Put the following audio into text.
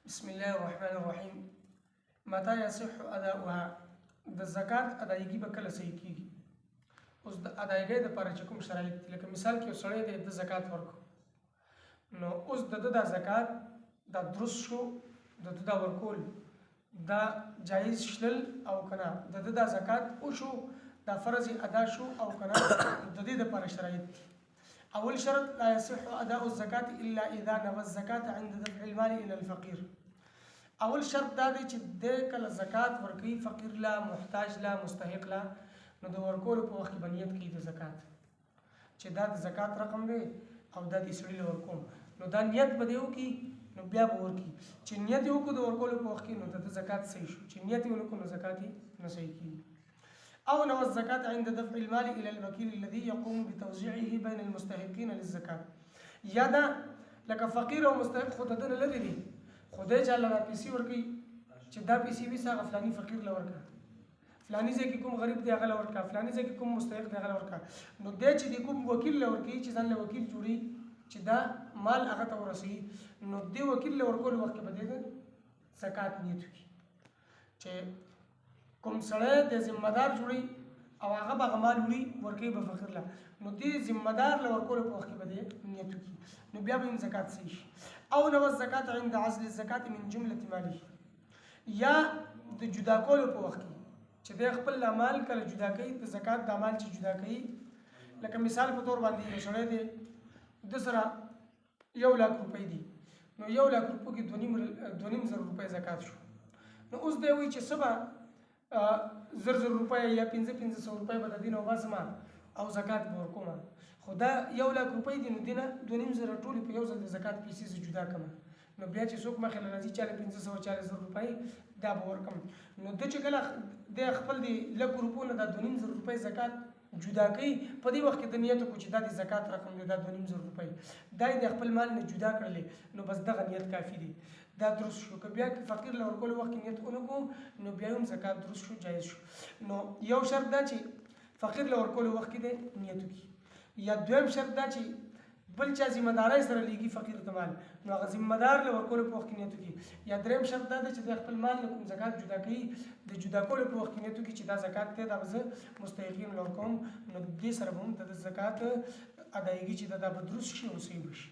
بسم الله الرحمن الرحیم. متى يصح اداؤها؟ د زکات ادایګي به کله صحیح کیږي؟ اوس د ادایګي د لپاره چې کوم شرایط دي، لکه مثال کې سړی د زکات ورکو، نو اوس د زکات د درست شو، د ورکول دا جایز شلل او کنه د زکات او شو دا فرض ادا شو او کنه د دې لپاره شرایط دي. اول شرط لا يصح اداء الزکات الا اذا نوى الزکات عند دفع المال الى الفقير. اول شرط دا دی چې د کله زکات ورکوي فقیر لا، محتاج لا، مستحق لا، نو د ورکولو په وخت کې به نیت کوي د زکات چې دا د زکات رقم دی او دا د سړي له ورکوم، نو دا نیت به دی وکړي، نو بیا به ورکړي. چې نیت یې وکړو د ورکولو په وخت کې نو د زکات صحیح شو، چې نیت یې ونه کړو نو زکات یې نه صحیح کېږي. او نوى الزکات عند دفع المال الى الوکیل الذي يقوم بتوزيعه بين المستحقين للزکات. یا دا لکه فقیر او مستحق خو د دنه لري دي، خدای جل را پیسې ورکي چې دا پیسې وي ساغه فلاني فقیر لورکا، فلاني ځکه کوم غریب دی هغه لورکا، فلاني ځکه کوم مستحق دی هغه لورکا. نو د چې د کوم وکیل لورکي چې ځان له وکیل جوړي چې دا مال هغه ته ورسي، نو د وکیل لورکول وخت کې بده زکات نیت وکړي چې کوم سړی د ذمہ دار جوړي او هغه به مال وړي ورکي به فقیر لا، نو دې ذمہ دار له ورکول په وخت کې بده نیت وکړي، نو بیا به زکات صحیح شي. او نو الزکات عند عزل الزکات من جمله ماله، یا د جدا کولو په وخت کې چې د خپل مال کله جدا کوي د زکات د مال چې جدا کوي، لکه مثال په تور باندې یو سړی دی د سره 1 لک روپۍ دي، نو 1 لک روپۍ کې 2.5 روپۍ زکات شو، نو اوس دی وایي چې سبا 1,000 روپۍ یا 500 روپۍ به د دین او باسمه او زکات به ورکوم، خو دا 1 لک روپۍ دي، نو دینه 2.5 ټولې په یو ځل د زکات پیسې جدا کړم، نو بیا چې څوک مخې له راځي 540 روپۍ دا به ورکم، نو د چې کله د خپل د لک روپو نه د 2.5 روپۍ زکات جدا کوي، په دې وخت کې د نیت کو چې دا د زکات رقم دی دا 2.5 روپۍ دا د خپل مال نه جدا کړلې، نو بس دغه نیت کافی دی، دا درست شو. که بیا فقیر له ورکول وخت کې نیت ونکړو نو بیا هم زکات درست شو، جایز شو. نو یو شرط دا چې فقیر له ورکول وخت کې نیت وکړي، یا دویم شرط دا چې بل چا ذمہ داري سره لګي فقیر ته مال، نو هغه ذمہ دار له ورکول په وخت کې نیت وکړي، یا دریم شرط دا چې د خپل مال له کوم زکات جدا کوي د جدا کولو په وخت کې نیت وکړي چې دا زکات ته دا زه مستحقین لور کوم، نو دې سره هم د زکات ادایګي چې دا به درست شي او صحیح شي.